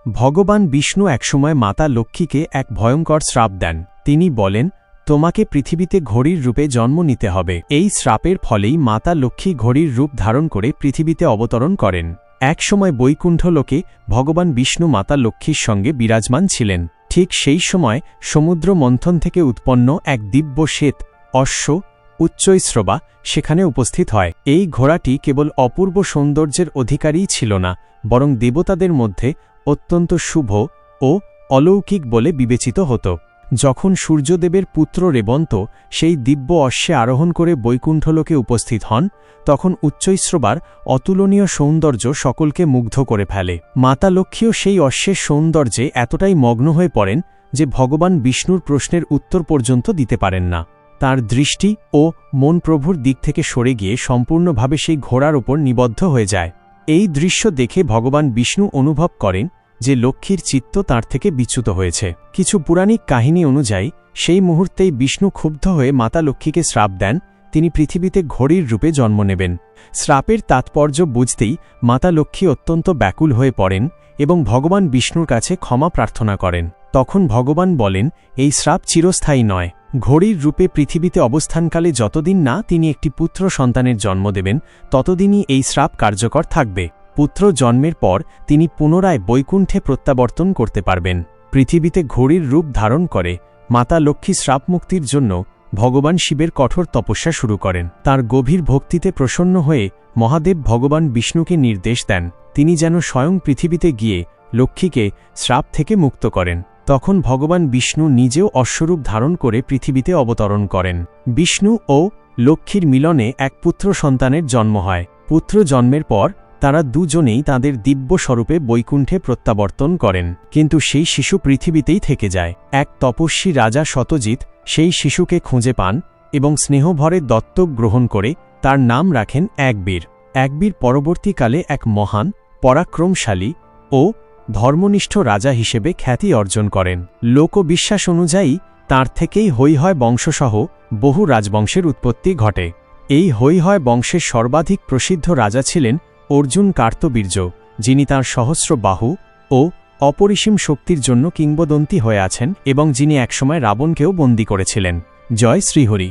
ভগবান বিষ্ণু একসময় মাতা লক্ষ্মীকে এক ভয়ঙ্কর শ্রাপ দেন। তিনি বলেন, তোমাকে পৃথিবীতে ঘড়ির রূপে জন্ম নিতে হবে। এই শ্রাপের ফলেই মাতা লক্ষ্মী ঘড়ির রূপ ধারণ করে পৃথিবীতে অবতরণ করেন। একসময় বৈকুণ্ঠ লোকে ভগবান বিষ্ণু মাতা লক্ষ্মীর সঙ্গে বিরাজমান ছিলেন। ঠিক সেই সময় সমুদ্র মন্থন থেকে উৎপন্ন এক দিব্য শ্বেত অশ্ব উচ্চৈঃশ্রবা সেখানে উপস্থিত হয়। এই ঘোড়াটি কেবল অপূর্ব সৌন্দর্যের অধিকারীই ছিল না, বরং দেবতাদের মধ্যে অত্যন্ত শুভ ও অলৌকিক বলে বিবেচিত হতো। যখন সূর্যদেবের পুত্র রেবন্ত সেই দিব্য অশ্বে আরোহণ করে বৈকুণ্ঠলোকে উপস্থিত হন, তখন উচ্চৈঃশ্রবার অতুলনীয় সৌন্দর্য সকলকে মুগ্ধ করে ফেলে। মাতা লক্ষ্মীও সেই অশ্বের সৌন্দর্যে এতটাই মগ্ন হয়ে পড়েন যে ভগবান বিষ্ণুর প্রশ্নের উত্তর পর্যন্ত দিতে পারেন না। তার দৃষ্টি ও মন প্রভুর দিক থেকে সরে গিয়ে সম্পূর্ণভাবে সেই ঘোড়ার ওপর নিবদ্ধ হয়ে যায়। এই দৃশ্য দেখে ভগবান বিষ্ণু অনুভব করেন যে লক্ষ্মীর চিত্ত তাঁর থেকে বিচ্যুত হয়েছে। কিছু পৌরাণিক কাহিনী অনুযায়ী সেই মুহূর্তেই বিষ্ণু ক্ষুব্ধ হয়ে মাতা লক্ষ্মীকে শ্রাপ দেন, তিনি পৃথিবীতে ঘড়ির রূপে জন্ম নেবেন। শ্রাপের তাৎপর্য বুঝতেই মাতা লক্ষ্মী অত্যন্ত ব্যাকুল হয়ে পড়েন এবং ভগবান বিষ্ণুর কাছে ক্ষমা প্রার্থনা করেন। তখন ভগবান বলেন, এই শ্রাপ চিরস্থায়ী নয়। ঘড়ির রূপে পৃথিবীতে অবস্থানকালে যতদিন না তিনি একটি পুত্র সন্তানের জন্ম দেবেন, ততদিনই এই শ্রাপ কার্যকর থাকবে। পুত্র জন্মের পর তিনি পুনরায় বৈকুণ্ঠে প্রত্যাবর্তন করতে পারবেন। পৃথিবীতে ঘড়ির রূপ ধারণ করে মাতা লক্ষ্মী শ্রাপমুক্তির জন্য ভগবান শিবের কঠোর তপস্যা শুরু করেন। তার গভীর ভক্তিতে প্রসন্ন হয়ে মহাদেব ভগবান বিষ্ণুকে নির্দেশ দেন তিনি যেন স্বয়ং পৃথিবীতে গিয়ে লক্ষ্মীকে শ্রাপ থেকে মুক্ত করেন। তখন ভগবান বিষ্ণু নিজেও অশ্বরূপ ধারণ করে পৃথিবীতে অবতরণ করেন। বিষ্ণু ও লক্ষ্মীর মিলনে এক পুত্র সন্তানের জন্ম হয়। পুত্র জন্মের পর তারা দুজনেই তাঁদের দিব্য স্বরূপে বৈকুণ্ঠে প্রত্যাবর্তন করেন, কিন্তু সেই শিশু পৃথিবীতেই থেকে যায়। এক তপস্বী রাজা সত্যজিৎ সেই শিশুকে খুঁজে পান এবং স্নেহভরে দত্তক গ্রহণ করে তার নাম রাখেন একবীর। একবীর পরবর্তীকালে এক মহান, পরাক্রমশালী ও ধর্মনিষ্ঠ রাজা হিসেবে খ্যাতি অর্জন করেন। লোকবিশ্বাস অনুযায়ী তাঁর থেকেই হৈহয় বংশসহ বহু রাজবংশের উৎপত্তি ঘটে। এই হৈহয় বংশের সর্বাধিক প্রসিদ্ধ রাজা ছিলেন অর্জুন কার্তবীর্য, যিনি তাঁর সহস্র বাহু ও অপরিসীম শক্তির জন্য কিংবদন্তি হয়ে আছেন এবং যিনি একসময় রাবণকেও বন্দী করেছিলেন। জয় শ্রীহরি।